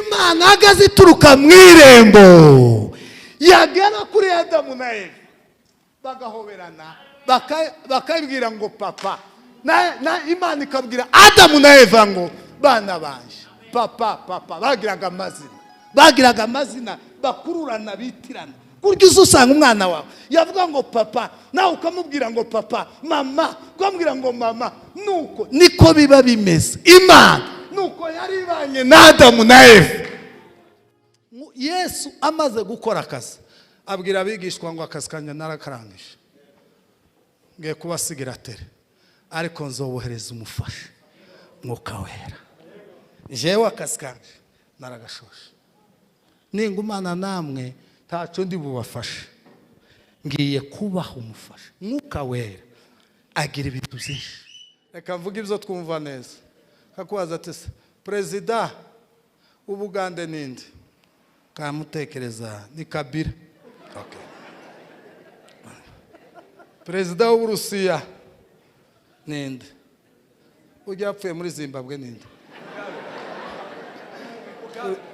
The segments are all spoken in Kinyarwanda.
imana agaze ituruka mu irembo yagera kuri Adamu na Eva bagahoberana bakabwira ngo papa na imana ikabwira Adamu na Eva ngo bana banje papa bagiraga amazina bakururana bitirana kurya usanga umwana wawe yavuga ngo papa nawe ukamubwira ngo papa mama ukamubwira ngo mama nuko niko biba bimeze imana nuko yari ibanye na Adamu na Eva. Yesu amaze gukora akazi abwira abigishwa ngo akazi kanya narakarangije ngiye kubasigira tere ariko nzobohereza umufasha Mwuka Wera jewe akazi kanje naragashoshe ningumana namwe taco ndi bubafashe ngiye kubaha umufasha Mwuka Wera agira ibintu byinshi. Reka mvuga ibyo twumva neza kakubaza ati Perezida w'Ubugande ninde kamutekereza ni Kabila. Okay. Perezida w'Uburusiya ninde ujya apfuye muri Zimbabwe ninde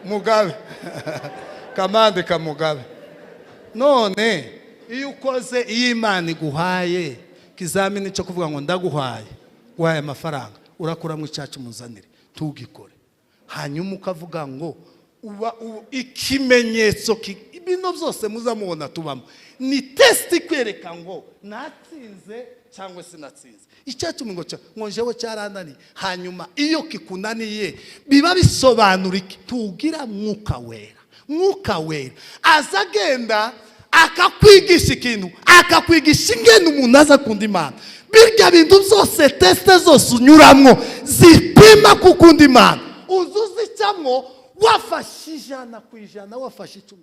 Mugabe Kamande ka Mugabe. None iyo ukoze Imana iguhaye kizamini cyo kuvuga ngo ndaguhaye guhaye amafaranga urakura mu cyacu muzanire tugikore hanyuma ukavuga ngo uba ikimenyetso ibintu byose muzamubona tubamo ni testi kwereka ngo natsinze cyangwa sinatsinze icyacu ngo njewe cyaranani hanyuma iyo kikunaniye biba bisobanura tugira Mwuka Wera azagenda akakwigisha ikintu akakwigisha ingene umuntu aza kunda Imana birya bintu byose teste zose unyuramwo zipima kukunda Imana uzuzicamwo wafashe 100% wafashe 10.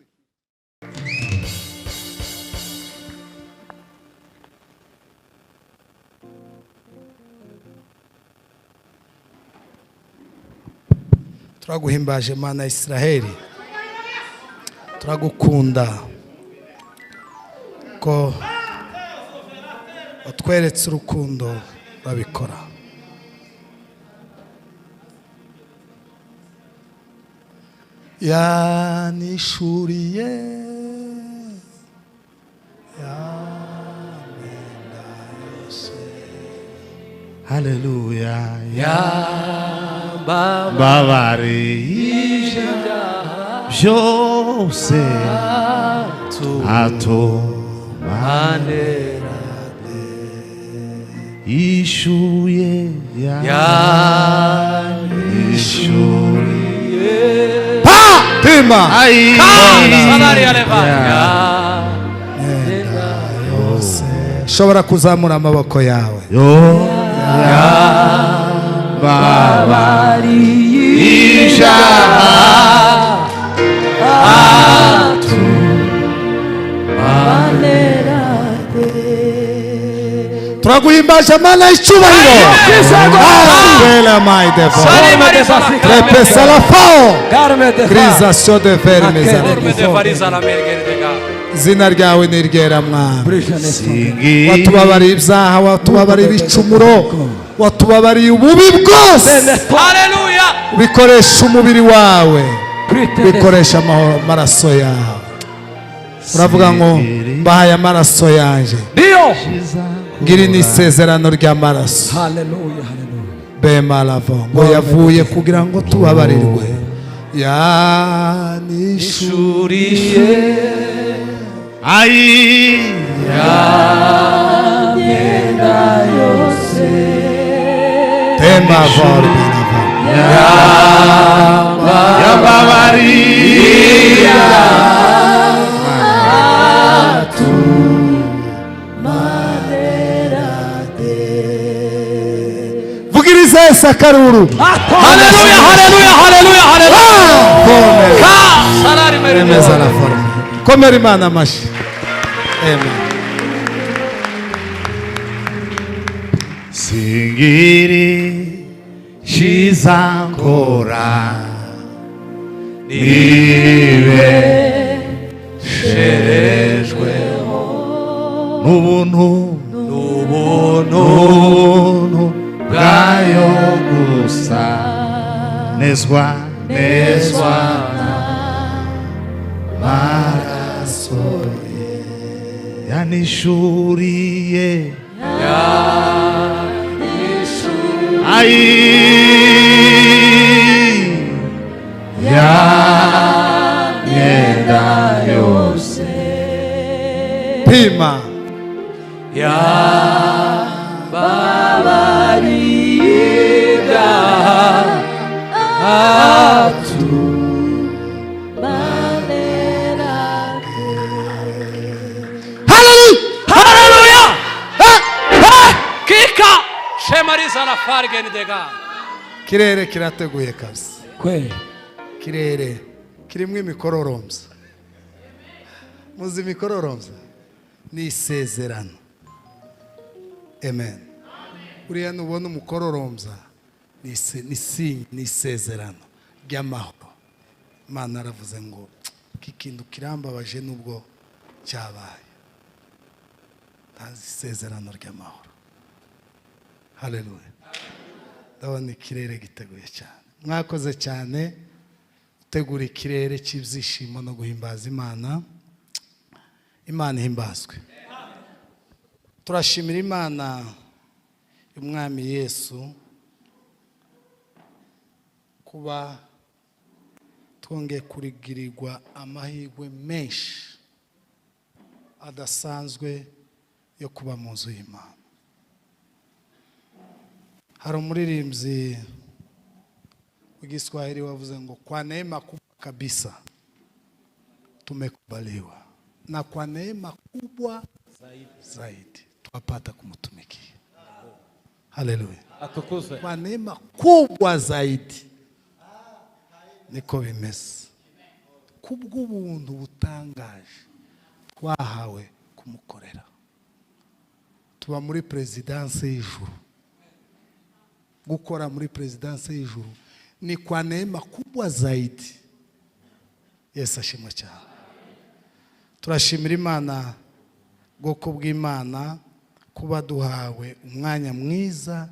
Turaguhimbaje Mana Israeli turagukunda ko utweretse urukundo babikora yanishuriye yamenda yose haleluya yambabariye byose atumanera ishuye yanishuriye tema salari alevaya yose shobora kuzamura amaboko yawe yambabariye turaguhimbaje Mana icyubahiro Bela maide Trepesa la fao Kriza sode fermeza Zina ryawe niryera Mwami watubabariye ibyaha watubabariye ibicumuro watubabariye ububi bwose haleluya bikoresha umubiri wawe bikoresha amaraso yawe uravuga ngo mbahaye amaraso yanje ngiri n'isezerano ry'amaraso haleluya bema lavo ngo yavuye kugira ngo tubabarirwe yanishuriye yamyenda yose tema vorbe yambabariye vugirize sakaruru haleluya haleluya haleluya haleluya salari meremeza la forme komera Imana mashi amen singiri shizankora nibe sherejweho n'ubuntu bwayo gusa nezwa nezwa n'amaraso ye yanishuriye yamyenda yose pima yambabariye atumanerage. Haleluya! Kika shemariza na fargen dega. Kirere kirateguye kabisa. Kwe Kirere kirimo imikororombya. Muzi imikororombya ni isezerano. Amen. Uriya nubona umukororombya ni isezerano ry'amahoro. Imana aravuze ngo kikintu kirambabaje nubwo cyabaye. Tazi isezerano ry'amahoro. Haleluya. Ndabona ikirere giteguye cyane. Mwakoze cyane utegura ikirere cy'ibyishimo no guhimbaza Imana. Imana ihimbazwe. Turashimira Imana y'Umwami Yesu kuba twongeye kurigirirwa amahirwe menshi adasanzwe yo kuba mu nzu y'Imana. Hari umuririmbyi w'Igiswahili wavuze ngo kwa neema kubwa kabisa tumekubaliwa, na kwa neema kubwa zaidi twapata kumtumikia. Haleluya. atukuzwe. Kwa neema kubwa zaidi niko bimeze, kubw'ubuntu butangaje twahawe kumukorera. Tuba muri presidence y'ijuru. Gukora muri presidence y'ijuru ni kwa neema kubwa zaidi. Yesu ashimwe cyane. Turashimira Imana bwoko bw'Imana kuba duhawe umwanya mwiza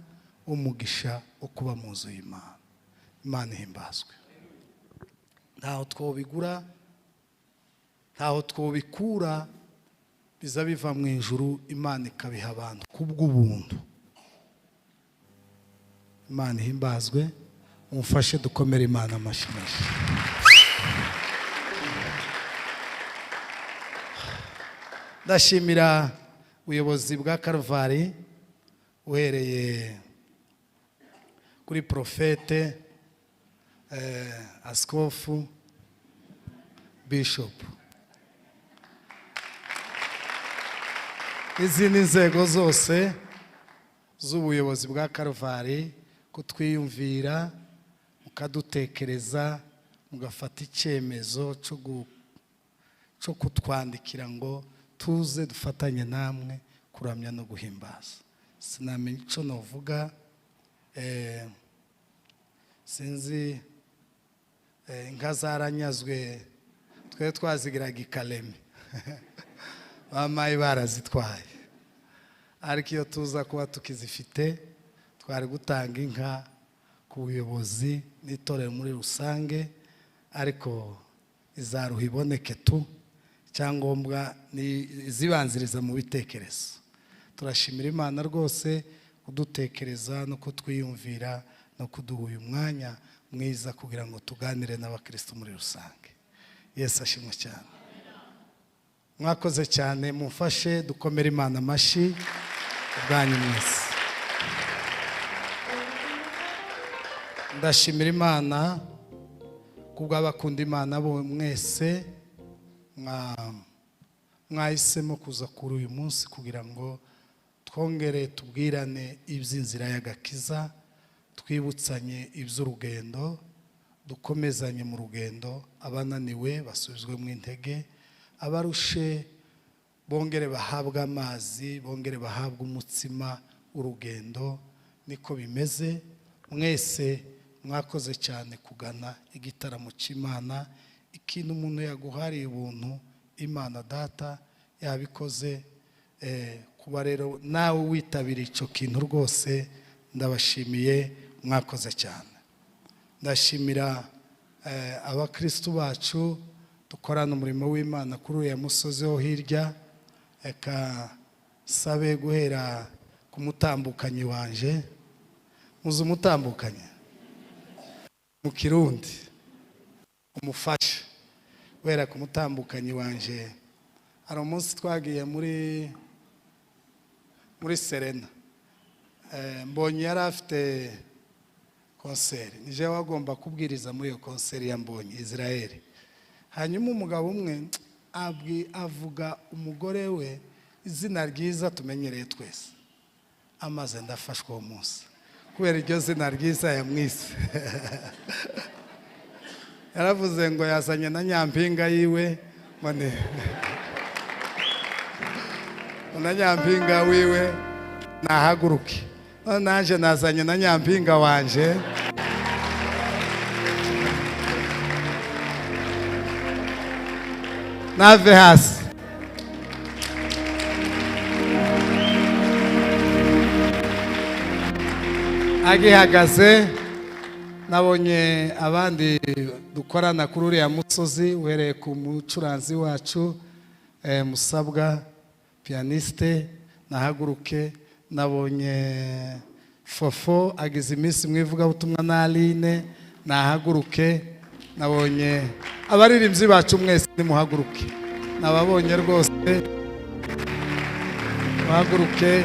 w'umugisha wo kuba mu nzu y'Imana. Imana ihimbazwe. Ntaho twobigura, ntaho twobikura, biza biva mu ijuru. Imana ikabiha abantu kubw'ubuntu. Imana ihimbazwe. Umufashe dukomere Imana amashyi menshi. Ndashimira ubuyobozi bwa Karuvali uhereye kuri profete, askofu, bishop, izindi nzego zose z'ubuyobozi bwa Karuvali kutwiyumvira, mukadutekereza, mugafata icyemezo cyo kutwandikira ngo tuze dufatanye namwe kuramya no guhimbaza. Sinamenye icyo navuga, sinzi, inka zaranyazwe, twe twazigiraga ikalemi bamaye barazitwaye, ariko iyo tuza kuba tukizifite twari gutanga inka ku buyobozi n'itorero muri rusange, ariko izaruha iboneke tu, cyangombwa ni zibanziriza mu bitekerezo. Turashimira Imana rwose kudutekereza no kutwiyumvira no kuduha uyu mwanya mwiza kugira ngo tuganire n'abakristo muri rusange. Yesu ashimwe cyane. Mwakoze cyane, mufashe dukomere Imana amashyi ubwanyu mwese. Ndashimira Imana kubw'abakunda Imana bo mwese mwahisemo kuza kuri uyu munsi kugira ngo twongere tubwirane iby'inzira y'agakiza, twibutsanye iby'urugendo, dukomezanye mu rugendo. Abananiwe basubizwe mu intege, abarushe bongere bahabwe amazi, bongere bahabwe umutsima. Urugendo niko bimeze. Mwese mwakoze cyane kugana igitaramo cy'Imana. Ikintu umuntu yaguhariye ubuntu, Imana Data yabikoze. Kuba rero nawe witabira icyo kintu rwose ndabashimiye, mwakoze cyane. Ndashimira abakristu bacu dukorana umurimo w'Imana kuri uyu musozi wo hirya, eka sabe guhera ku mutambukanyi wanje. Muzi umutambukanyi mu Kirundi, umufasha. Guhera ku mutambukanyi wanje, hari umunsi twagiye muri Serena, mbonye yari afite konseri, nije wagomba kubwiriza muri iyo konseri ya Mbonyi Israel. Hanyuma umugabo umwe avuga umugore we izina ryiza tumenyereye twese, amaze ndafashwa uwo munsi kubera iryo zina ryiza yamwise. Yaravuze ngo yazanye na nyampinga yiwe, na nyampinga wiwe nahaguruke. Naje nazanye na nyampinga wanje, nave hasi. Agihagaze nabonye abandi dukorana kuri uriya musozi, uhereye ku mucuranzi wacu Musabwa pianiste nahaguruke. Nabonye Fofo agize iminsi mwivuga butumwa na Aline nahaguruke. Nabonye abaririmbyi bacu mwese nimuhaguruke, nababonye rwose muhaguruke.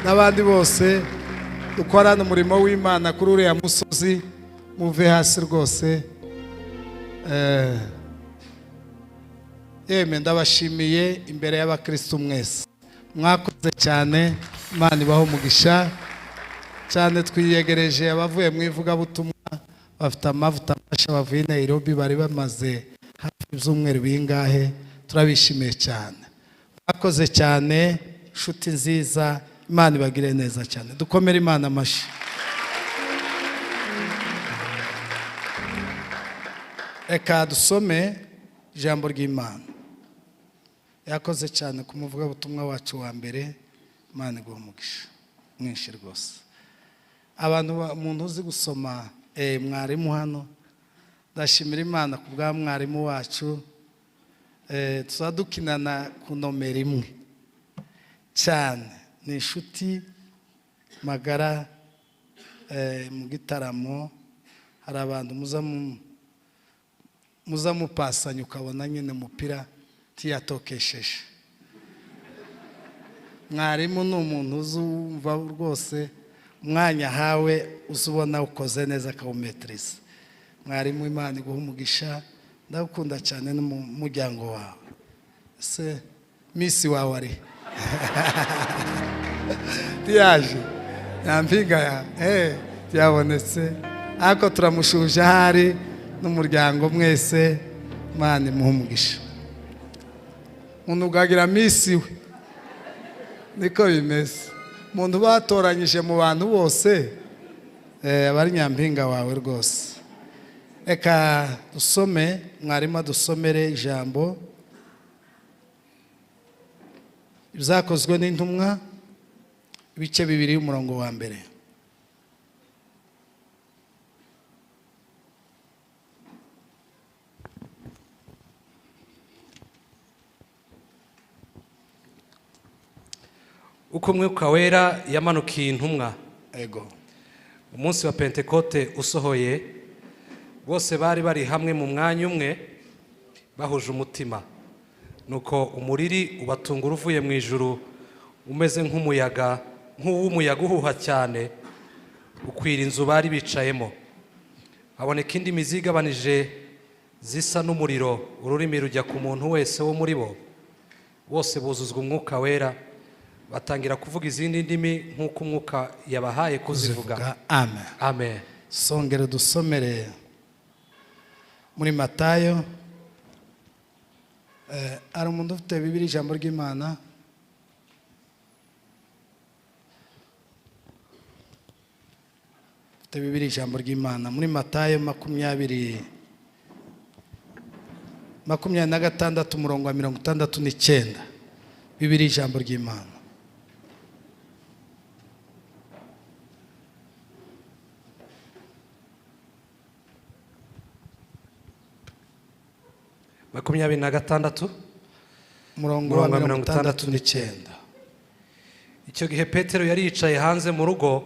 N'abandi bose dukorana umurimo w'Imana kuri uriya musozi muve hasi rwose. Yeme ndabashimiye imbere y'abakristo mwese, mwakoze cyane. Imana ibaho umugisha cyane. Twiyegereje abavuye mu ivugabutumwa bafite amavuta mashya, bavuye i Nairobi, bari bamaze hafi ibyumweru bingahe. Turabishimiye cyane, mwakoze cyane. Inshuti nziza, Imana ibagire neza cyane. Dukomere Imana amashyi. Eka dusome ijambo ry'Imana. Yakoze cyane ku muvugabutumwa wacu wa mbere. Imana iguhe umugisha mwinshi rwose. Umuntu uzi gusoma, mwarimu hano, ndashimira Imana ku bwa mwarimu wacu. Tuzadukinana ku nomero imwe cyane, ni inshuti magara. Mu gitaramo hari abantu muza mupasanya ukabona nyine umupira tiyatokesheje. Mwarimu ni umuntu uzumva rwose umwanya hawe, uzubona ukoze neza akawumetriza. Mwarimu, Imana iguhe umugisha, ndagukunda cyane n'umuryango wawe. Se misi wawe ari tiyaje nyampinga yabonetse, ariko turamushuje ahari n'umuryango mwese. Imana imuhe umugisha. Umuntu ugagira misi we, niko bimeze. Umuntu batoranyije mu bantu bose, abari nyampinga wawe rwose. Reka dusome, mwarimu dusomere ijambo ibyakozwe n'intumwa, ibice 2 umurongo wa mbere. uko Umwuka Wera yamanukiye intumwa. Ego. Umunsi wa Pentekote usohoye, bose bari hamwe mu mwanya umwe bahuje umutima. Nuko umuriri ubatungura uvuye mu ijuru, umeze nk'umuyaga, nk'uw'umuyaga uhuha cyane, ukwira inzu bari bicayemo. Haboneka indimi zigabanije zisa n'umuriro, ururimi rujya ku muntu wese wo muri bo. Bose buzuzwa Umwuka Wera, batangira kuvuga izindi ndimi nk'uko Umwuka yabahaye kuzivuga. Amen. Amen. Songera dusomere muri Matayo. Ari umuntu ufite Bibiliya ijambo ry'Imana? Ufite Bibiliya ijambo ry'Imana muri Matayo 26 umurongo wa 69. Bibiliya ijambo ry'Imana. 26 umurongo wa 69. icyo gihe Petero yari yicaye hanze mu rugo,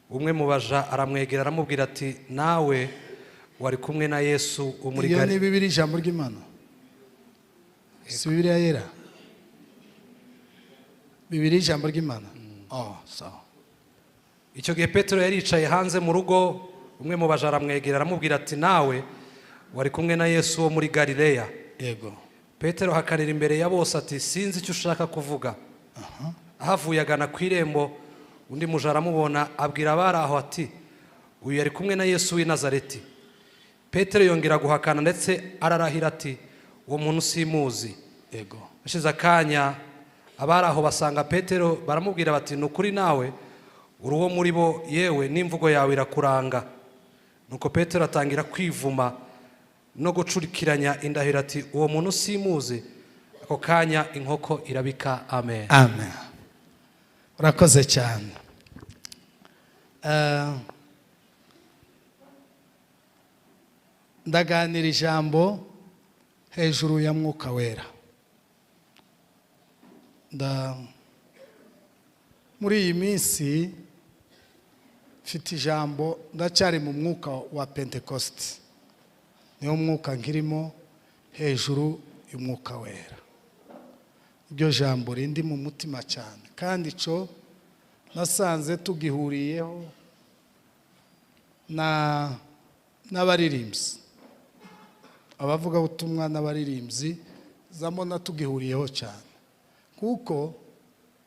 umwe mu baja aramwegera aramubwira ati nawe wari kumwe na Yesu muri iyo Galilaya. ni Bibiliya ijambo ry'Imana, si Bibiliya yera, Bibiliya ijambo ry'Imana. Sawa. icyo gihe Petero yari yicaye hanze mu rugo, umwe mu baja aramwegera aramubwira ati nawe wari kumwe na Yesu wo muri Galilaya. Yego. Petero hakanira imbere ya bose ati sinzi icyo ushaka kuvuga. Ahavuye agana ku irembo, undi muja aramubona abwira abari aho ati uyu yari kumwe na Yesu w'i Nazareti. Petero yongera guhakana ndetse ararahira ati uwo muntu simuzi. Yego. Hashize akanya abari aho basanga Petero baramubwira bati nukuri nawe uri uwo muri bo, yewe n'imvugo yawe irakuranga. Nuko Petero atangira kwivuma no gucurikiranya indahiro ati uwo muntu simuzi. Ako kanya inkoko irabika. Amen. Amen. Urakoze cyane. Ndaganira ijambo hejuru ya Mwuka Wera. Muri iyi minsi mfite ijambo, ndacyari mu mwuka wa Pentecost. Niyo mwuka nkirimo hejuru y'Umwuka Wera. Iryo jambo rindi mu mutima cyane, kandi cyo nasanze tugihuriyeho n'abaririmbyi, abavuga ubutumwa n'abaririmbyi, zamona tugihuriyeho cyane, kuko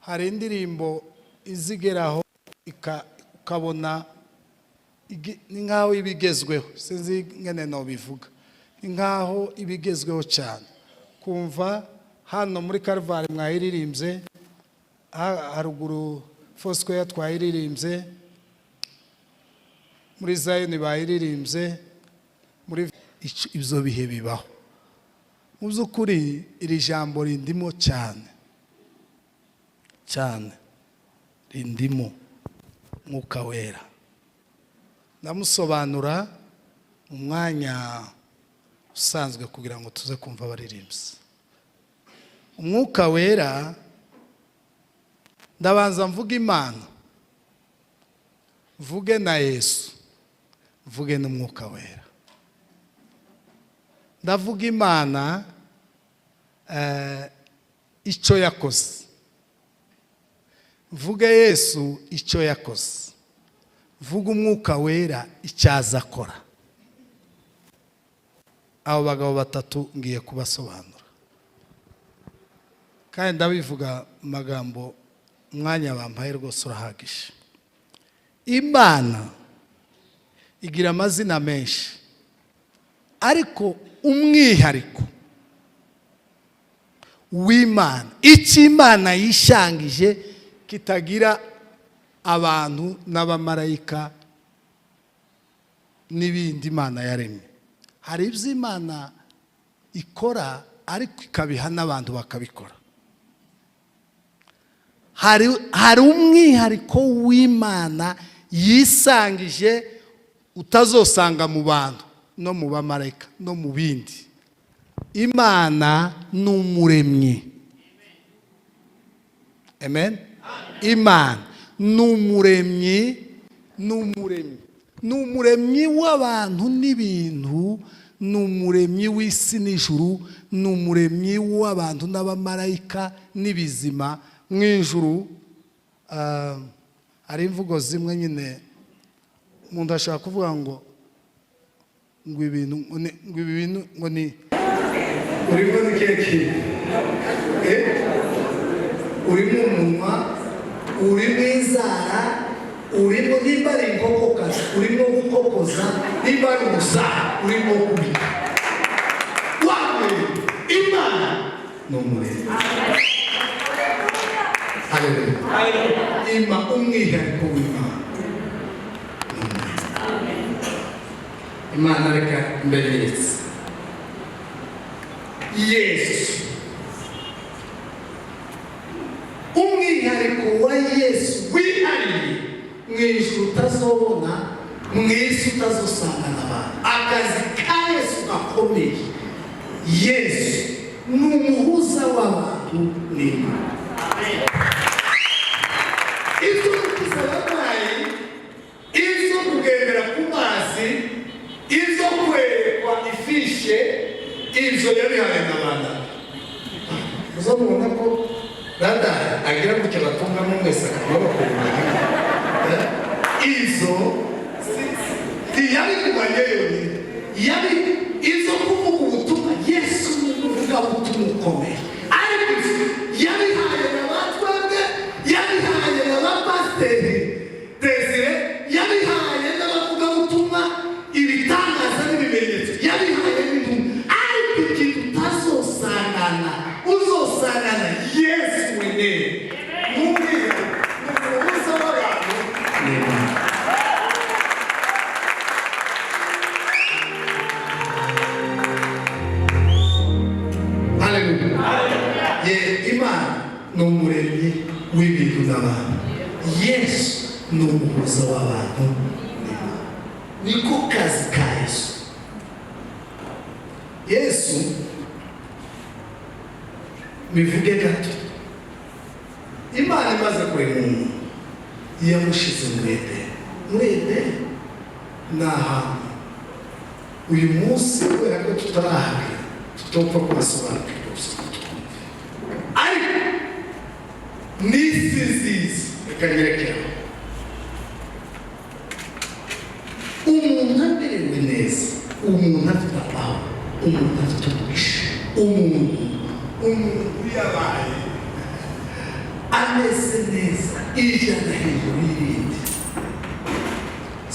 hari indirimbo izigeraho ukabona ni nkaho ibigezweho, sinzi ngene no bivuga, ni nkaho ibigezweho cyane, kumva hano muri Kalvari mwayiririmbye, haruguru Foursquare twayiririmbye, muri Zion bayiririmbye, muri ibyo bihe bibaho. Mu by'ukuri iri jambo rindimo cyane cyane, rindimo Mwuka Wera. Ndamusobanura mu mwanya usanzwe kugira ngo tuze kumva abaririmbyi. Umwuka Wera, ndabanza mvuga Imana, mvuge na Yesu, mvuge n'Umwuka Wera. Ndavuga Imana icyo yakoze, mvuge Yesu icyo yakoze, mvuge Umwuka Wera icyo aza akora. Abo bagabo batatu ngiye kubasobanura, kandi ndabivuga magambo umwanya bampaye rwose urahagije. Imana igira amazina menshi, ariko umwihariko w'Imana, icyo Imana yishangije kitagira abantu n'abamarayika n'ibindi Imana yaremye. Hari ibyo Imana ikora ariko ikabiha n'abantu bakabikora. Hari umwihariko w'Imana yisangije utazosanga mu bantu no mu bamarayika no mu bindi. Imana ni umuremyi. Amen. Imana ni umuremyi, ni umuremyi w'abantu n'ibintu, ni umuremyi w'isi n'ijuru, ni umuremyi w'abantu n'abamarayika n'ibizima mu ijuru. Hari imvugo zimwe nyine umuntu ashaka kuvuga ngo ibintu ngo ni urimo n'ikeki, urimo umunwa, urimo inzara, urimo nimba ari inkokokazi, urimo gukokoza, nimba ari umusara, urimo kurya. Wawe Imana ni umuremyi. Haleluya. Umwihariko w'Imana. Imana reka mbere Yesu. Umwihariko wa Yesu wihariye mu ijuru utazobona, mu isi utazosanga n'abantu. Akazi ka Yesu gakomeye yesu ni umuhuza w'abantu n'imana. ibyo gukiza abarwayi, ibyo kugendera ku mazi, ibyo kwerekwa ifishe, ibyo yabihaye n'abana. muzamubona ko rada agira gutya batungamo mwese akamaro bakubona izo ntiyari kumanya yonyine, yari izo kuvuga ubutumwa. yesu ni ukuvuga ubutumwa ukomeye, ariko yabihaye n'abatwebwe, yabihaye n'abapasiteri Desire, yabihaye n'abavuga ubutumwa, ibitangaza n'ibimenyetso yabihaye n'intumwa. ariko ikintu utazosangana, uzosangana yesu wenyine. n'umwihariko ni umuhuza w'abantu n'imana. Imana ni umuremyi w'ibintu n'abantu, yesu ni umuhuza w'abantu n'imana. niko kazi ka yesu. yesu bivuge gato, imana imaze kurema umuntu yamushize muri edeni. muri edeni ni ahantu uyu munsi kubera ko tutarahabwa tutopfa kubasobanukirwa, ariko n'isi nziza ikanyerekera. umuntu amerewe neza, umuntu afite amahoro, umuntu afite umugisha, umuntu yabaye ameze neza ijana hejuru y'ibindi.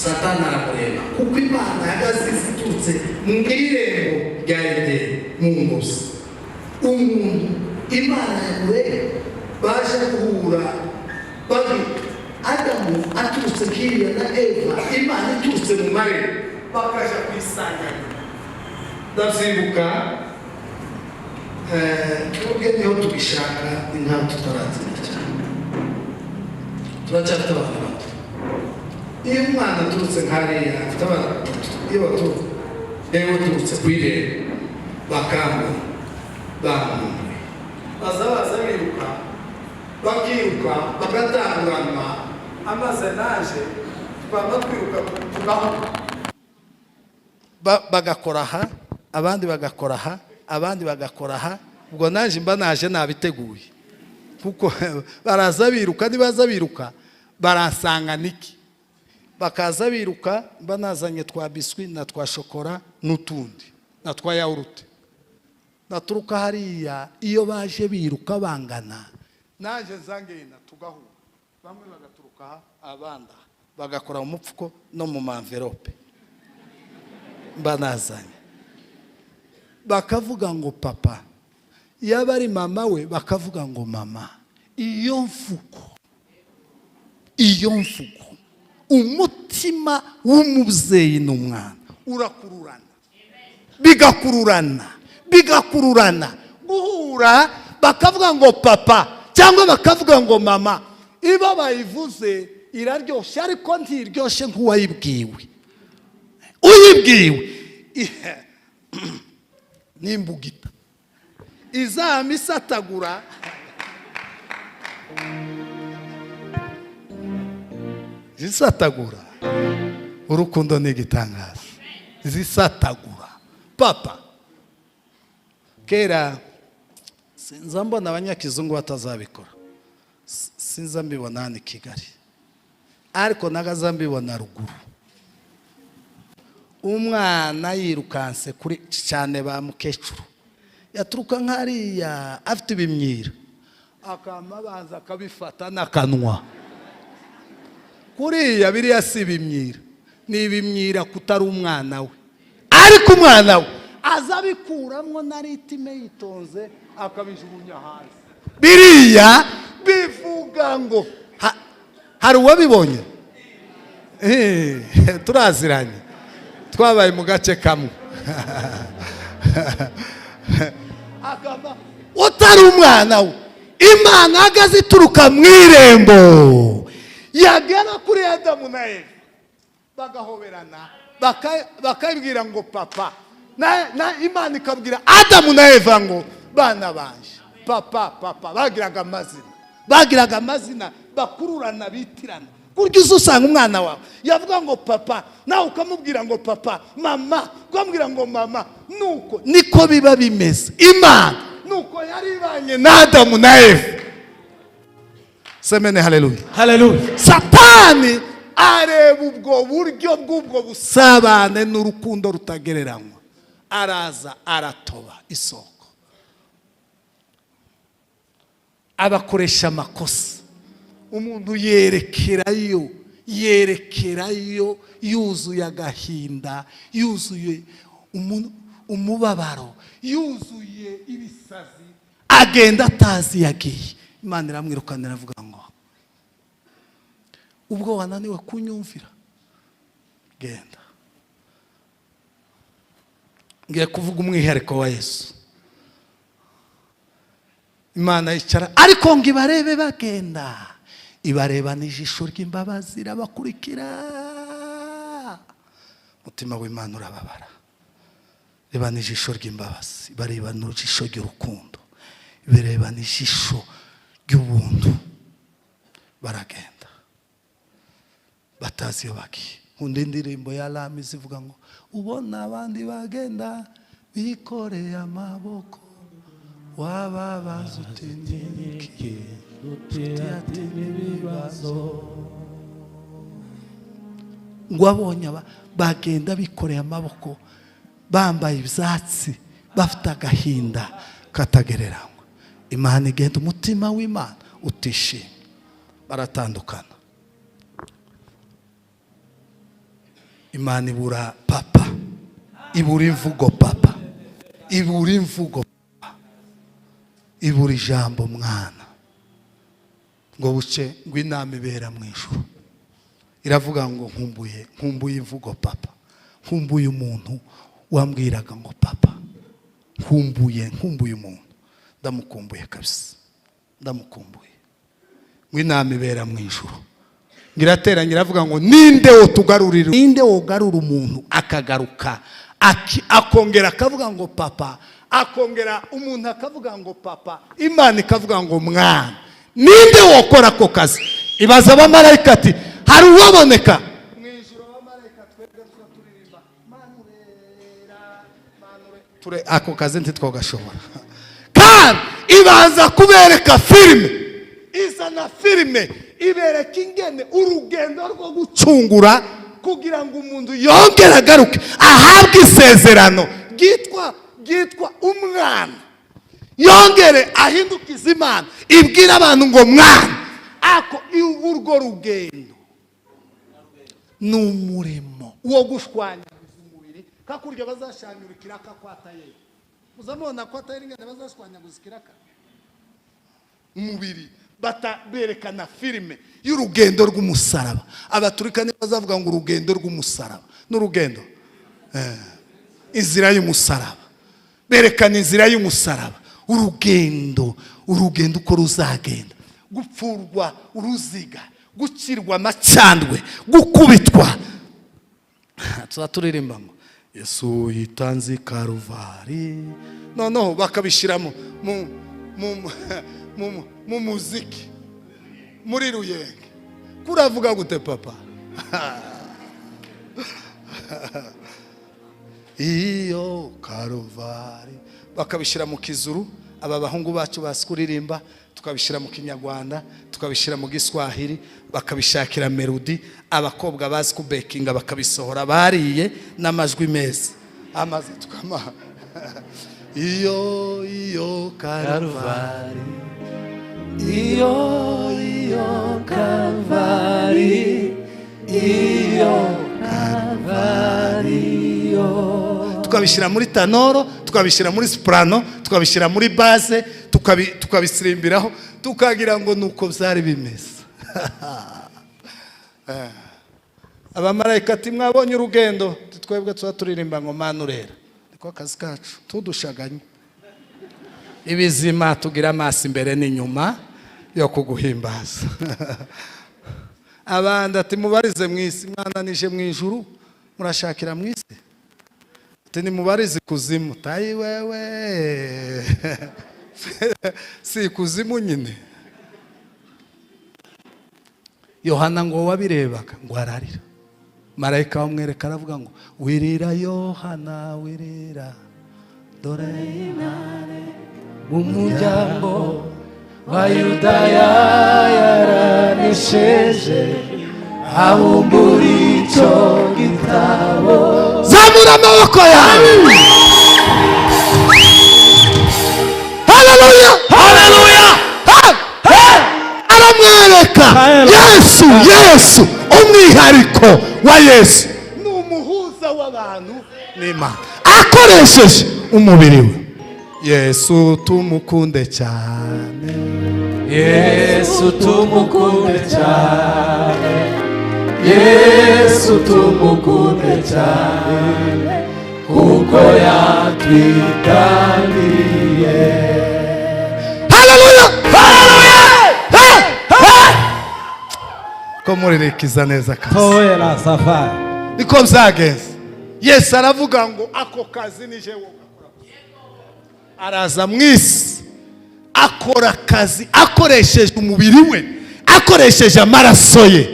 satani aramureba kuko imana yagaze ziturutse mu irembo rya edeni mu ngozi. umuntu imana yawe baje guhura babi adamu aturutse kiriya na eva, imana iturutse mu marembo bakaja kwisanganya. ndavyibuka twebwe niho tubishaka, ni nkaho tutarazira cyane, turacyafite abantu bato. iyo umwana aturutse nkariya afite abana batatu, iyo baturutse kw'irembo bakambona bamuwe, baza biruka, bakiruka bagatanguranwa, amaze naje twaba twiruka tugaho, bagakora aha, abandi bagakora aha, abandi bagakora aha. ubwo naje mba naje nabiteguye, kuko baraza biruka, nibaza biruka baransanga niki, bakaza biruka mba nazanye twa biswi na twa shokora n'utundi na twa yawurute. naturuka hariya, iyo baje biruka bangana, naje nzangena tugahura, bamwe bagaturuka aha, abandi bagakora mu mupfuko no mu manvelope mba nazanye, bakavuga ngo papa. yaba ari mama we bakavuga ngo mama. iyo mvugo umutima w'umubyeyi n'umwana urakururana, bigakururana guhura, bakavuga ngo papa cyangwa bakavuga ngo mama. iba bayivuze iraryoshye, ariko ntiryoshye nk'uwayibwiwe. uyibwiwe n'imbugita izama isatagura, zisatagura. urukundo ni igitangaza, zisatagura. papa kera sinza mbona abanyakizungu batazabikora, sinza mbibona hano i Kigali, ariko nagaza mbibona ruguru. umwana yirukanse kuri cyane ba mukecuru, yaturuka nk'ariya afite ibimyira, akamabanza akabifata n'akanwa. kuriya biriya si ibimyira, ni ibimyira kutari umwana we, ariko umwana we aza abikuramwo na ritime yitonze akabijugunya hasi. biriya bivuga ngo hari uwabibonye? turaziranye, twabaye mu gace kamwe. utari umwana we, imana ahagaze ituruka mu irembo, yagera kuri Adamu na Eva bagahoberana, bakabwira ngo papa. na Imana ikabwira Adamu na Eva ngo bana banje papa bagiraga amazina bakururana bitirana. Kurya usanga umwana wawe yavuga ngo papa, nawe ukamubwira ngo papa, mama ukamubwira ngo mama. Nuko niko biba bimeze. Imana nuko yari ibanye na Adamu na Eva. Semene haleluya. Haleluya. Satani areba ubwo buryo bw'ubwo busabane n'urukundo rutagereranywa, araza aratoba isoko, abakoresha amakosa. Umuntu yerekerayo yuzuye agahinda, yuzuye umubabaro, yuzuye ibisazi, agenda atazi yagiye. Imana iramwirukanira avuga ngo ubwo wananiwe kunyumvira genda. Ngiye kuvuga umwihariko wa Yesu. Imana yicara ariko ngo ibarebe bagenda, ibareba n'ijisho ry'imbabazi, irabakurikira. Mutima w'Imana urababara, reba n'ijisho ry'imbabazi, bareba n'ijisho ry'urukundo, bireba n'ijisho ry'ubuntu. Baragenda batazi iyo bagiye. Nkunda indirimbo ya Rami zivuga ngo ubona abandi bagenda bikoreye amaboko, wababaza utiniki utiyatima ibibazo. Ngo abonye bagenda bikoreye amaboko, bambaye ibyatsi, bafite agahinda katagereranywa. Imana igenda, umutima w'Imana utishimye, baratandukana. Imana ibura papa, ibura imvugo papa, ibura imvugo papa, ibura ijambo mwana. Ngo buce ngo inama ibera mu ijuru, iravuga ngo nkumbuye imvugo papa, nkumbuye umuntu wambwiraga ngo papa, nkumbuye umuntu, ndamukumbuye kabisa, ndamukumbuye. Ngo inama ibera mu ijuru, ngirateranye iravuga ngo ninde wotugarurira, ninde wogarura umuntu akagaruka akongera akavuga ngo papa, akongera umuntu akavuga ngo papa, Imana ikavuga ngo mwana. Ninde wokora ako kazi? Ibaza abamarayika ati hari uwaboneka mu ijuru? Abamarayika twebwe turirimba manurera ture ako kazi ntitwogashobora. Kandi ibanza kubereka filime, izana filime ibereka ingene urugendo rwo gucungura kugira ngo umuntu yongere agaruke ahabwe isezerano ryitwa umwana, yongere ahindukiza Imana, ibwira abantu ngo mwana. Ako urwo rugendo ni umurimo wo gushwanyaguza umubiri, kakurya bazashanyurikira akakwataye. Muzamubona kwataye ingene bazashwanyaguza ikiraka umubiri. Berekana filime y'urugendo rw'umusaraba. Abaturika niba bazavuga ngo urugendo rw'umusaraba n'urugendo inzira y'umusaraba, berekana inzira y'umusaraba, urugendo uko ruzagenda, gupfurwa uruziga, gukirwa amacandwe, gukubitwa. Tuzaturirimba ngo Yesu yitanze i Karuvari, noneho bakabishiramo mu muziki muri Ruyenge. Kuravuga gute papa? Iyo Karuvari, bakabishira mu kizuru. Aba bahungu bacu basikuririmba, tukabishira mu Kinyarwanda, tukabishira mu Giswahili, bakabishakira melody. Abakobwa bazi kubekinga bakabisohora bariye n'amajwi meza, amaze tukama iyo Karuvari, iyo Karuvari, iyo Karuvari. Tukabishira muri tanoro, tukabishira muri soprano, tukabishira muri basse, tukabisirimbiraho, tukagira ngo nuko byari bimeze. Abamarayika ati mwabonye urugendo, twebwe turirimba ngo manurera. Niko kazi kacu, tudushaganye ibizima, tugira amaso imbere n'inyuma yo kuguhimbaza. Abandi ati mubarize mu isi, mwana nije mu ijuru, murashakira mu isi. ati nimubarize ikuzimu. Tayi wewe si ikuzimu nyine. Yohana ngo wabirebaga ngo ararira. Marayika wamwereka aravuga ngo wirira Yohana wirira, dore intare mu muryango wa Yudaya yaranesheje, abumbura icyo gitabo. Zamura amaboko yawe. Haleluya, haleluya. Aramwereka Yesu umwihariko wa Yesu ni umuhuza w'abantu n'Imana akoresheje umubiri we. Yesu tumukunde cyane, Yesu tumukunde cyane, Yesu tumukunde cyane, kuko yatwitangiye. haleluya, haleluya. Ko murirekiza neza kazi. Toera safari. Niko byagenze. Yesu aravuga ngo ako kazi nije wowe gakora. Araza mwisi akora akazi akoresheje umubiri we, akoresheje amaraso ye,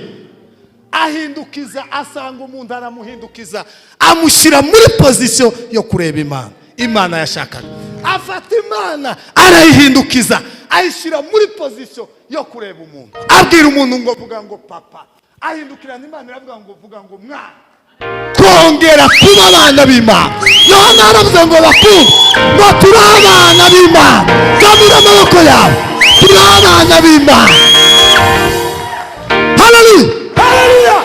ahindukiza, asanga umuntu aramuhindukiza, amushyira muri pozisiyo yo kureba Imana. Imana yashakaga, afata Imana arayihindukiza, ayishyira muri pozisiyo yo kureba umuntu. Abwira umuntu ngo vuga ngo papa, ahindukirana Imana iravuga ngo vuga ngo mwana. Kongera kuba abana b'Imana. Yohana aravuze ngo bakumve ngo turi abana b'Imana. Zamura amaboko yawe, turi abana b'Imana. Haleluya, haleluya.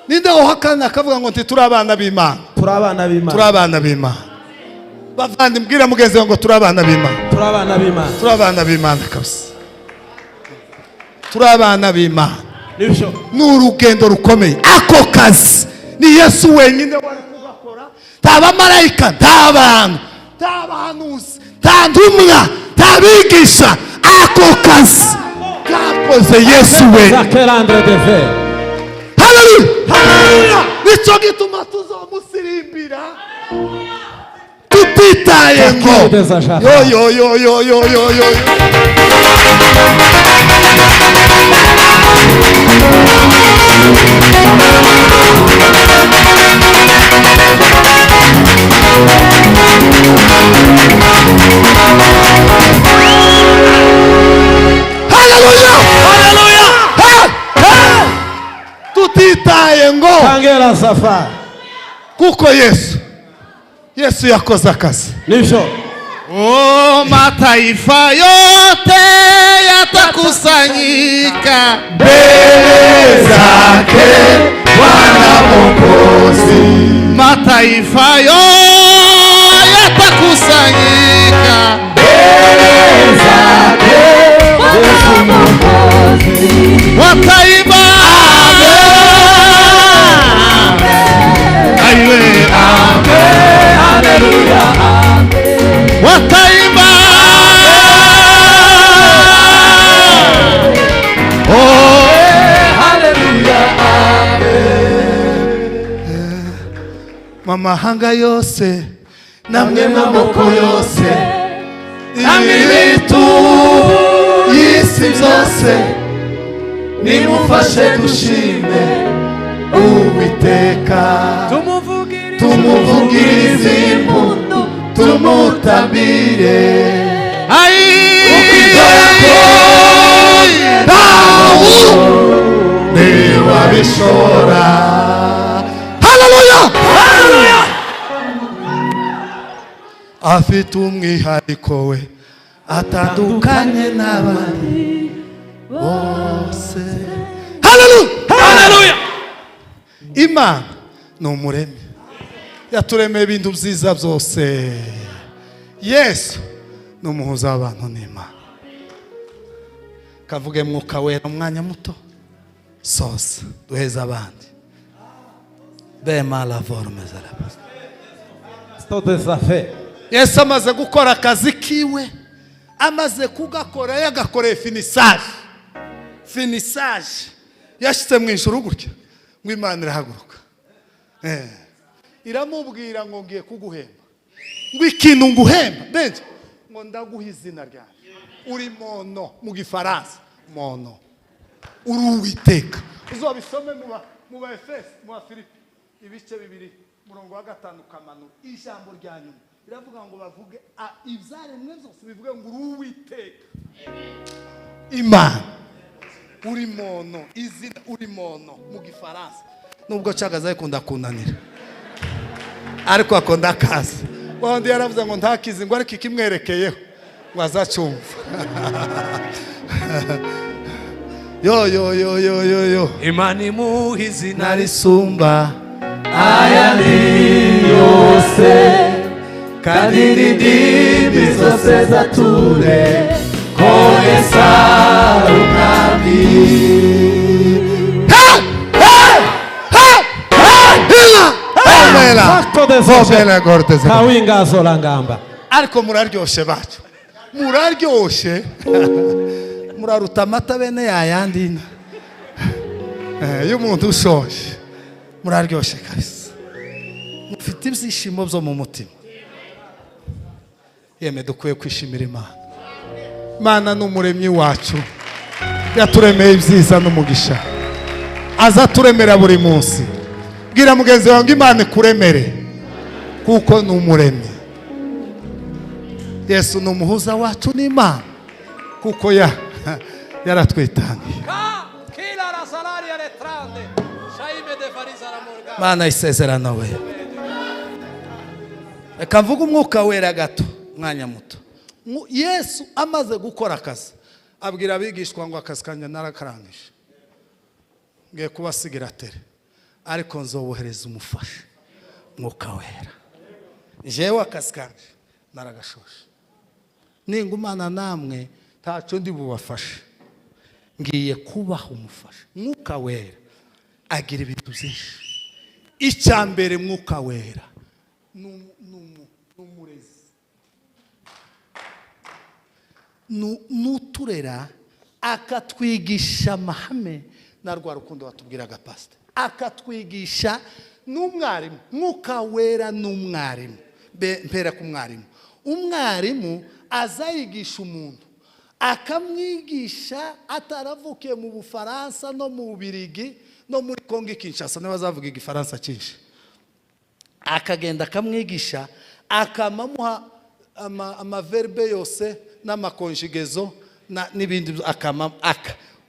Ninde uhakana akavuga ngo turi abana b'Imana? Turi abana b'Imana. Turi abana b'Imana. Bavandi mbwira mugenzi ngo turi abana b'Imana. Turi abana b'Imana. Turi abana b'Imana kabisa. Turi abana b'Imana. Nibyo. Ni urugendo rukomeye. Ako kazi ni Yesu wenyine wari kugakora. Nta bamarayika, nta bantu, nta bahanuzi, nta ntumwa, nta bigisha. Ako kazi kakoze Yesu we. Zakerandre de fer. Haleluya, haleluya. Nicyo gituma tuzomusirimbira tutitaye ngo yo yo yo yo yo yo. Haleluya, haleluya. Tutitaye ngo Kangera safari. kuko Yesu yakoze akazi. Nibyo. Oh, mataifa yote yatakusanyika mbele zake Bwana Mwokozi. Mataifa yote yatakusanyika mbele zake Yesu Mwokozi. Wataimba aiwe amen, haleluya amen. Wataimba oh haleluya amen. Mamahanga yose namwe mamoko yose namwe bitu yisi byose nimufashe dushime Uwiteka, tumuvugirize impundu, tumutambire. Niwabishora. Haleluya, haleluya. Afite umwihariko we atandukanye n'abandi bose. Haleluya, haleluya. Imana ni umuremyi, yaturemeye ibintu byiza byose. Yesu ni umuhuza w'abantu n'Imana. Kavuge mwuka wera umwanya muto sosa duheza abandi bema la forme z'arabas. Stote safe. Yesu amaze gukora akazi kiwe, amaze kugakora yagakoreye finisage yashyize mu ijuru gutya ngo Imana irahaguruka. iramubwira ngo ngiye kuguhemba, ngo ikintu nguhemba benshi, ngo ndaguha izina ryanjye, uri mono mu gifaransa, mono, uri Uwiteka. Uzobisome mu ba Efeso, mu ba Filipi ibice 2 murongo wa 5 kamanura, ijambo rya nyuma iravuga ngo bavuge ibyaremwe byose bivuge ngo uri Uwiteka Imana, uri mono, izina uri mono mu gifaransa. Nubwo cyagaza ikunda kunanira ariko akunda akazi, wandi yaravuze ngo ntakizi ngo ariko ikimwerekeyeho ngo azacumva. yo Imana imuha izina narisumba ayandi yose kandi n'indimi zose zature ko Yesu ari umwami. Acto de Zoshe Kawinga Zolangamba. Ariko muraryoshe bacu, muraryoshe muraruta amata bene yayandi y'umuntu ushoje, muraryoshe kabisa, mufite ibyishimo byo mu mutima. Yeme dukwiye kwishimira Imana. Imana ni umuremyi wacu, yaturemeye ibyiza n'umugisha, aza turemera buri munsi. Bwira mugenzi wawe ngo Imana ikuremere kuko ni umuremyi. Yesu ni umuhuza wacu n'Imana kuko yaratwitangiye. Mana isezerano we, reka mvuga umwuka wera gato mwanya muto. Yesu amaze gukora akazi abwira abigishwa ngo akazi kanje narakarangije, ngiye kubasigira tere, ariko nzobohereza umufasha mwuka wera. Jewe akazi kanje naragashoshe, ningumana namwe ntaco ndi bubafashe, ngiye kubaha umufasha mwuka wera. Agira ibintu byinshi. Icyambere mwuka wera n'umurezi, nuturera akatwigisha amahame na rwa rukundo watubwiraga pastor, akatwigisha n'umwarimu. Mwuka wera n'umwarimu. Mpera ku mwarimu, umwarimu azayigisha umuntu, akamwigisha ataravukiye mu Bufaransa no mu Bubirigi no muri Kongo Kinshasa, niba azavuga igifaransa cyinshi, akagenda akamwigisha, akamamuha amaverbe yose n'amakonjugezo n'ibindi,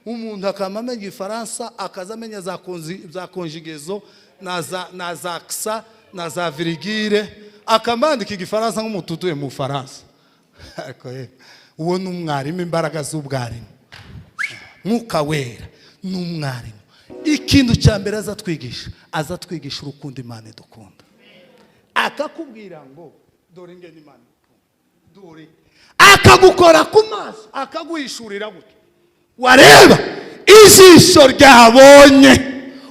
umuntu akamamenya igifaransa, akazamenya za konjugezo na za ksa na za virigire, akamandika igifaransa nk'umututuye mu Faransa. Uwo ni umwarimu, imbaraga z'ubwarimu. Mwuka wera ni umwarimu. Ikintu cya mbere azatwigisha urukundo Imana idukunda, akakubwira ngo dore ingene Imana idukunda, dore, akagukora ku maso, akaguhishurira gutya, wareba ijisho ryabonye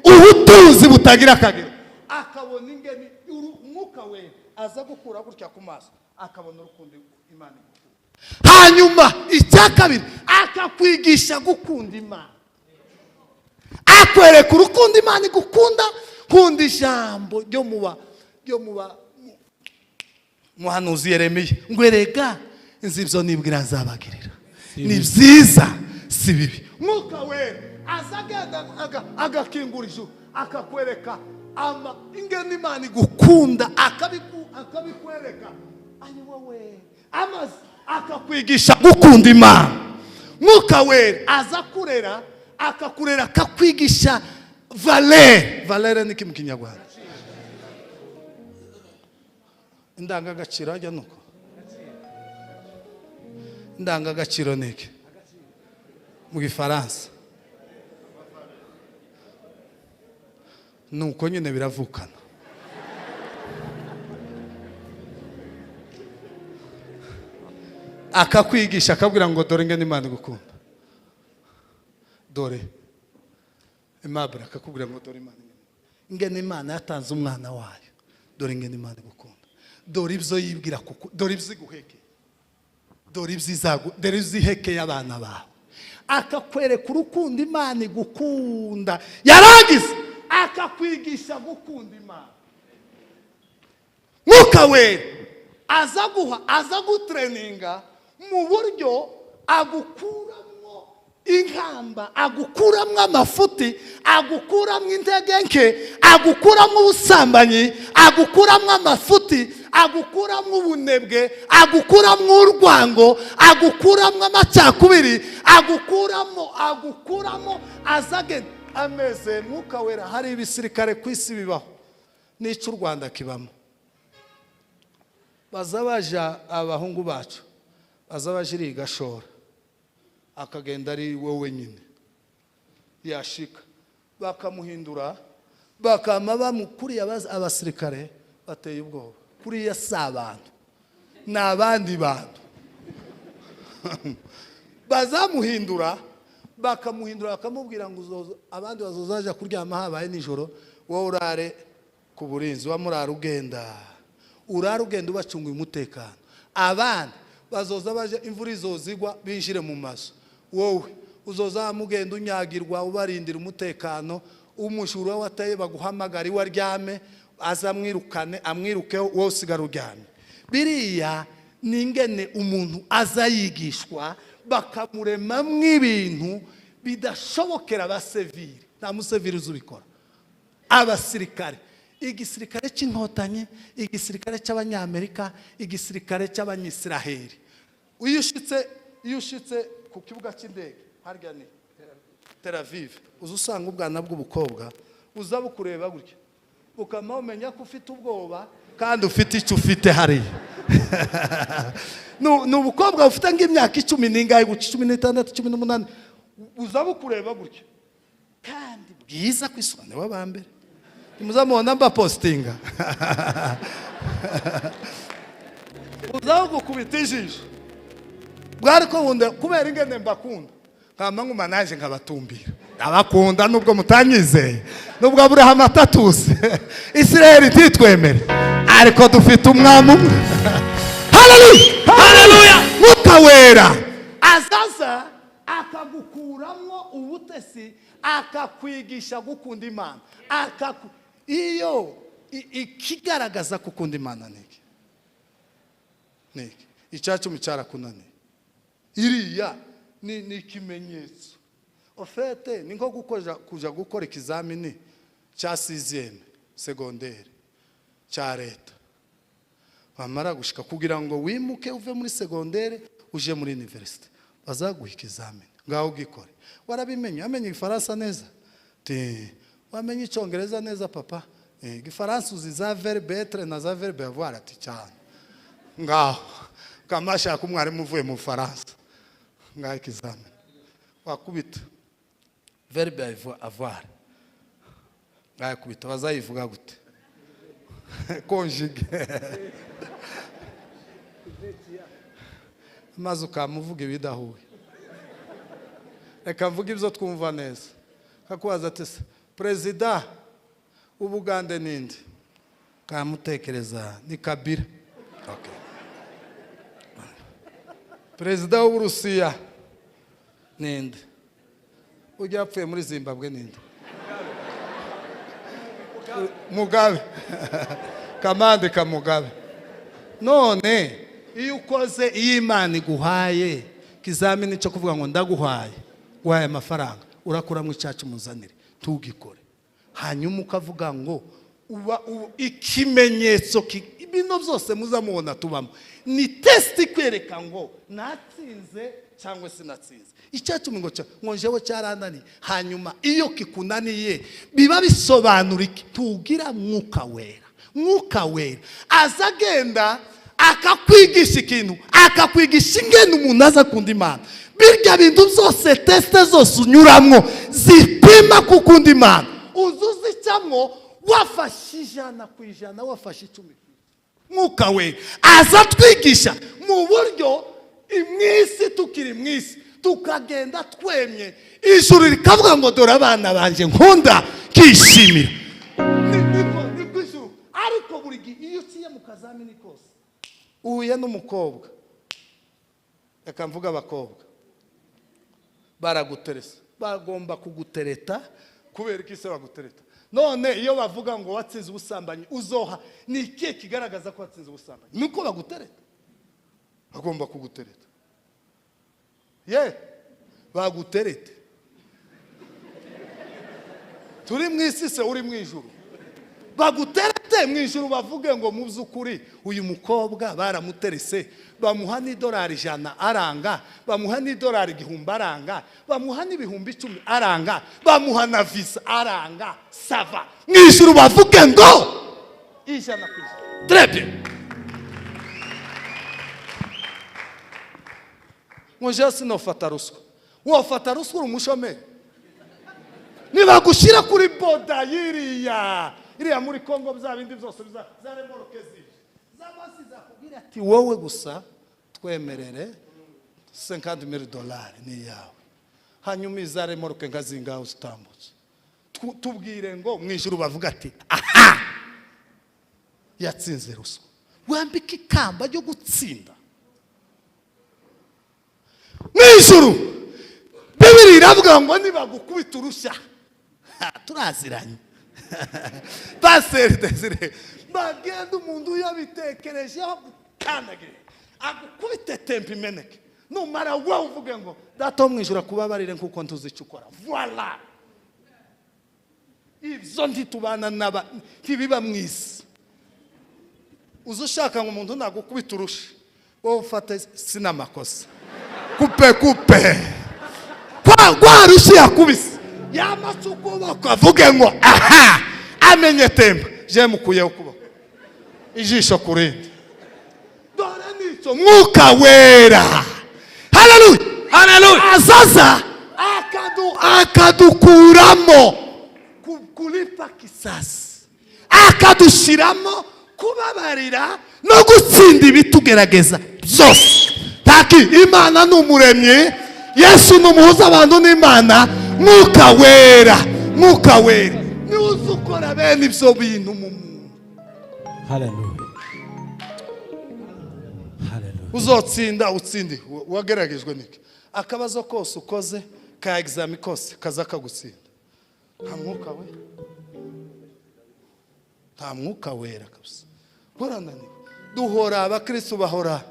ubutunzi butagira akagero, akabona ingene umwuka wera aza gukura gutya ku maso, akabona urukundo Imana idukunda. Hanyuma icya kabiri, akakwigisha gukunda Imana, akwereka urukundo Imana igukunda. Nkunda ijambo ryo muba muhanuzi Yeremiya ngo erega nzi ibyo nibwira nzabagirira, ni byiza si bibi. Mwuka wera azagenda agakingura ijuru, akakwereka ingene Imana igukunda, akabikwereka. Ari wowe amazi akakwigisha gukunda Imana. Mwuka wera aza kurera, akakurera, akakwigisha valere niki mu Kinyarwanda, indangagaciro. Ajya nuko indangagaciro niki mu Gifaransa, nuko nyine biravukana. Akakwigisha, akabwira ngo dore ingene Imana igukunda, dore Imabra, akakubwira ngo dore Imana ingene Imana yatanze umwana wayo, dore ingene Imana igukunda, dore ibyo yibwira kuko, dore ibyo iguheke, dore ibyo izihekeye abana bawe. Akakwereka urukundo Imana igukunda, yarangiza akakwigisha gukunda Imana. mwuka wera aza gutreninga mu buryo agukuramwo inkamba, agukuramwo amafuti, agukuramwo intege nke, agukuramwo ubusambanyi, agukuramwo amafuti, agukuramwo ubunebwe, agukuramwo urwango, agukuramwo amacakubiri, agukuramo azagenda ameze. Mwuka wera, hari ibisirikare ku isi bibaho n'icyo u Rwanda kibamo. Baza baja abahungu bacu, baza bajiri Gashora, akagenda ari wowe nyine, yashika bakamuhindura, bakama bamukuriye. Abasirikare bateye ubwoba, kuriya si abantu, ni abandi bantu. Bazamuhindura, bakamubwira ngo abandi bazozaja kuryama habaye nijoro, wowe urare ku burinzi, wamurara ugenda ubacunguye umutekano. Abandi bazoza baje, imvura izozigwa binjire mu mazu, wowe uzoza mugenda unyagirwa ubarindira umutekano. Umujura wataye baguhamagara iwe aryame, aza amwirukeho, wowe usigara uryamye. Biriya ni ingene umuntu aza yigishwa, bakamuremamwo ibintu bidashobokera abasivili. Nta musivili uzubikora. Abasirikare, igisirikare cy'inkotanyi, igisirikare cy'abanyamerika, igisirikare cy'abanyisiraheli. Iyo ushitse ku kibuga cy'indege harya ni Tel Aviv, uza usanga ubwana bw'ubukobwa uza bukureba gutya, ukama umenya ko ufite ubwoba kandi ufite icyo ufite hariya. Ni ubukobwa bufite nk'imyaka 10 n'ingahe, 16, 18, uza bukureba gutya kandi bwiza ku isura. Ni w'abambere muzamubona mba postinga. Uza gukubita ijisho bwari ko wunda kubera ingene mbakunda, kama nkuma naje nkabatumbira. Abakunda nubwo mutanyizeye, nubwo Abraham atatuse, Israeli ntitwemere, ariko dufite umwami. Haleluya, haleluya. Mwuka wera azaza akagukuramwo ubutesi, akakwigisha gukunda Imana. Iyo ikigaragaza gukunda Imana niki icyacumi cyarakunaniye, iriya ni ikimenyetso. Ofete ni nko kuja gukora ikizamini cya 6e secondaire cya leta, bamara gushika kugira ngo wimuke uve muri secondaire uje muri university, bazaguha ikizamini ngaho gikore. Warabimenye, amenye Igifaransa neza, wamenye Icyongereza neza papa, Igifaransa uzi za verbe être na za verbe avoir ati cyane. Ngaho kamashaka umwarimu uvuye mu Faransa, ngaho ikizamini wakubita verbe avoir, ngaho kubita bazayivuga gute? Conjugue. Maze ukamuvuga ibidahuye. Reka mvuga ibyo twumva neza. Kakubaza ati Perezida w'Ubugande ninde? Kamutekereza ni Kabila. Okay. Perezida w'Uburusiya ninde? Ujya apfuye muri Zimbabwe ninde? Mugabe. Kamande ka Mugabe. None iyo ukoze Imana iguhaye kizamini cyo kuvuga ngo ndaguhaye, waye amafaranga, urakuramo icyacu muzanire, tugikore. Hanyuma ukavuga ngo uba ikimenyetso ibintu byose muzamubona tubamo ni test kwereka ngo natsinze cyangwa sinatsinze. Icyacu ngo njewe cyaranani. Hanyuma iyo kikunaniye biba bisobanura iki? Tugira mwuka wera. Mwuka wera azagenda akakwigisha ikintu, akakwigisha ingene umuntu aza kunda Imana. Birya bintu byose, teste zose unyuramwo zipima kukunda Imana. Uzuzicamwo wafashe 100%, wafashe 10%. Mwuka wera aza twigisha mu buryo imwisi, tukiri mwisi tukagenda twemye, ijuru rikavuga ngo dore abana banje nkunda kishimira. Niko ijuru. Ariko buri gihe iyo uciye mu kazamini kose uhuye n'umukobwa, reka mvuga abakobwa baraguteresa, bagomba kugutereta kubera iki se bagutereta? none iyo bavuga ngo watsinze ubusambanyi uzoha ni ikihe kigaragaza ko watsinze ubusambanyi? Nuko bagutereta. Bagomba kugutereta. Baguterete. Turi mu isi se uri mu ijuru. Baguterete mu ijuru bavuge ngo mu by'ukuri uyu mukobwa baramuterese, bamuha $100 aranga, bamuha $100 aranga, bamuha $10,000 aranga, bamuha na visa aranga, sava. Mu ijuru bavuge ngo ijana ku ijana. Très bien. Muje sinofata ruswa. Wofata ruswa umushomeri. Niba gushira kuri boda iriya muri Kongo bya bindi byose za remoroke zije. Zabasi zakubwira ati wowe gusa twemerere $50,000 ni yawe. Hanyuma iza remoroke ngazingaho zitambutse. Tubwire ngo mu ijuru bavuga ati aha! Yatsinze ruswa. Wambika ikamba ryo gutsinda. Mu ijuru Bibiri iravuga ngo nibagukubita urushya turaziranye. Pastor Desire bagenda umuntu yabitekereje kanage agukubite tempi meneke numara wowe uvuge ngo data mu ijuru kubabarire nkuko ntuzicukora. Voilà. Ibyo ntitubana naba ntibiba mwisi. Uzushaka ngo umuntu nagukubita urusha wowe ufate sinamakosa. Kupe kwa rushi yakubise yamacukuba kavuge ngo aha amenye temba je mukuye ukuboko ijisho kurindi dore nico mwuka wera. Haleluya. Azaza akadukuramo kulipa kisasi, akadushiramo kubabarira no gutsinda ibitugerageza byose. Taki Imana n'umuremyi, Yesu n'umuhuza abantu n'Imana, mwuka wera ni uzukora bene ibyo bintu mu muntu. Haleluya. Uzotsinda utsindi wageragejwe niki akabazo kose ukoze ka examen kose kaza kagutsinda. Nta mwuka wera kabisa. Boranani duhora abakristo bahora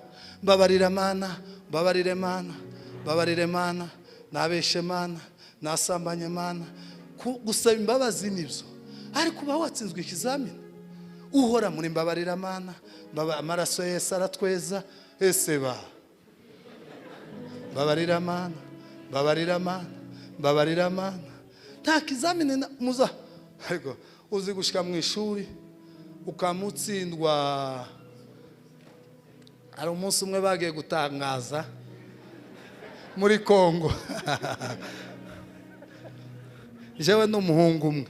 babarira Mana, babarire Mana, nabeshe Mana, nasambanye Mana, gusaba imbabazi nibyo. Ariko kuba watsinzwe ikizamini uhora muri mbabarira Mana, amaraso Yesu aratweza ese babarira Mana, nta kizamini muza. Ariko uzi gushika mu ishuri ukamutsindwa. Ari umunsi umwe bagiye gutangaza muri Kongo. Jewe n'umuhungu umwe.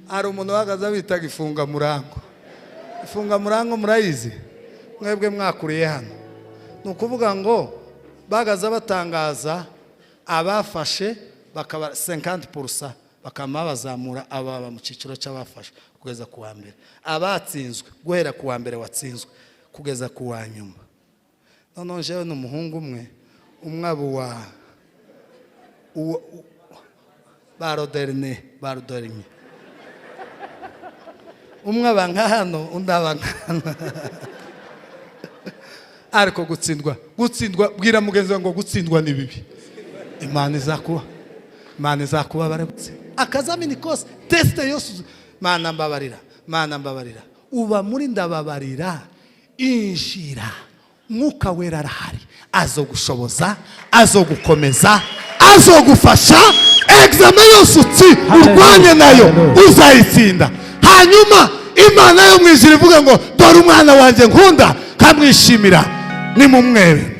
Ari umuntu wagaza bitaga ifunga murango. Ifunga murango murayizi? Mwebwe mwakuriye hano. Nukuvuga ngo bagaza batangaza abafashe bakaba 50% bakama bazamura ababa mu ciciro cy'abafashe kugeza ku wa mbere. Abatsinzwe guhera ku wa mbere watsinzwe kugeza ku wa nyuma. None jewe n'umuhungu umwe umwabu wa baroderne umwaba nka hano undaba nka hano. Ariko gutsindwa bwira mugenzi ngo gutsindwa ni bibi. Imana izakuba barebutse akazamini kose teste yose. Mana mbabarira uba muri ndababarira injira. Mwuka wera arahari azogushoboza, azogukomeza, azogufasha. Examen yose urwanye nayo uzayitsinda. Hanyuma Imana yo mwijuru ivuga ngo dore umwana wanjye nkunda kamwishimira ni mumwere.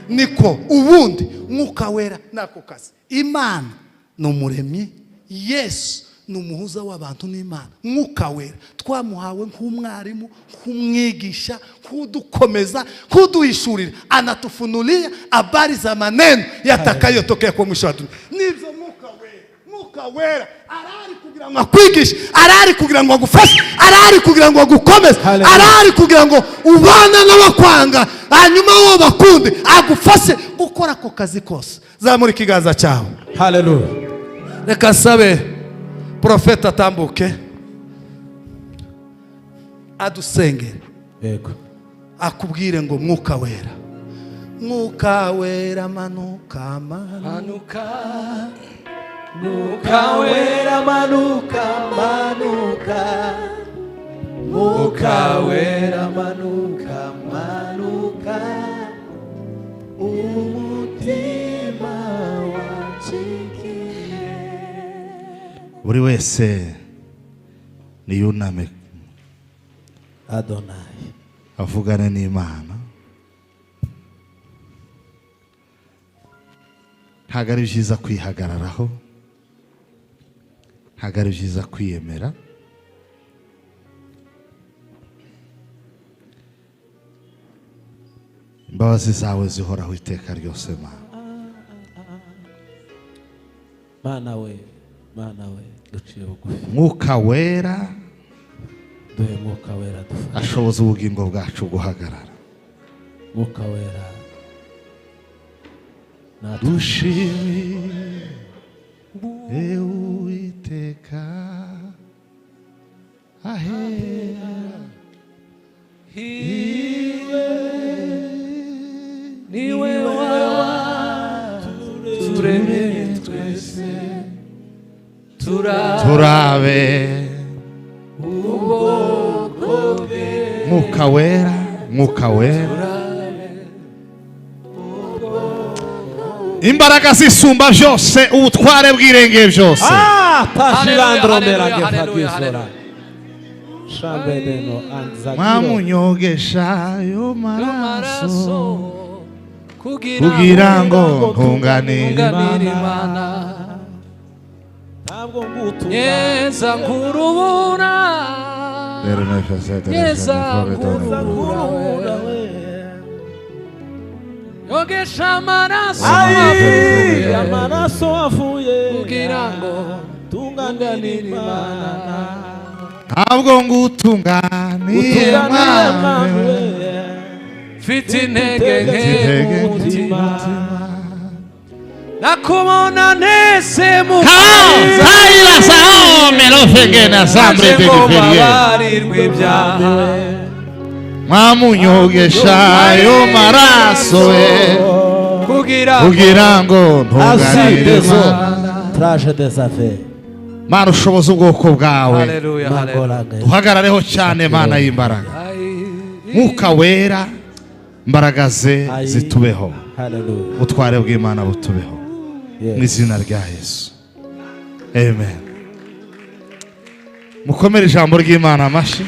Niko ubundi mwuka wera nako kazi. Imana n'umuremyi, Yesu n'umuhuza w'abantu n'Imana. Mwuka wera twamuhawe nk'umwarimu, nk'umwigisha, kudukomeza, kuduhishurira, anatufunulia habari za maneno yatakayotokea kwa mwisho wa dunia. Nivyo mwuka wera arari kugira ngo akwigishe, arari kugira ngo agufashe, arari kugira ngo agukomeze, arari kugira ngo ubana n'abakwanga hanyuma wo bakunde agufashe gukora ko kazi kose. Zamura ikiganza cyawe. Haleluya. reka sabe profeta atambuke adusengere Yego. akubwire ngo mwuka wera, mwuka wera manuka manuka, Mwuka wera manuka manuka, Mwuka wera manuka manuka, umutima wanshikiye. buri wese niyuname Adonai. avugane n'Imana. Ntabwo ari byiza kwihagararaho, ntabwo ari byiza kwiyemera. Imbabazi zawe zihoraho iteka ryose Mana. Mana we duciye bugufi. Mwuka wera Duhe mwuka wera dufashe. ashoboza ubugingo bwacu guhagarara. Mwuka wera Dushimire Uwiteka ahera niwe waturemye twese turabe. Mwuka wera, mwuka wera, imbaraga zisumba byose, ubutware bw'irengeye byose. Tashilandro mera Hallelujah, gefagizora. hallelujah. Shambedeno anzagiro. Mwamunyogesha ayo maraso maraso kugira ngo ntunganire Imana Ntabwo ngutunga. yeza nkurubura yeza nkurubura yogesha amaraso Ai, amaraso avuye. kugira ngo tunganire Imana. ntabwo ngutunganiye Mana, mfite intege nke intege mu mutima mutima. nakubona nese mu Taila sao melofengena sambre periferie. babarirwe ibyaha Mwamunyogesha ayo maraso kugira ngo ntunganire Mana. Traje des affaires. Mana ushoboza ubwoko bwawe, haleluya haleluya duhagarareho cyane Mana y'imbaraga. Mwuka wera, imbaraga ze zitubeho, Hallelujah. ubutware bw'Imana butubeho mu izina rya Yesu, amen. Mukomere ijambo ry'Imana amashyi.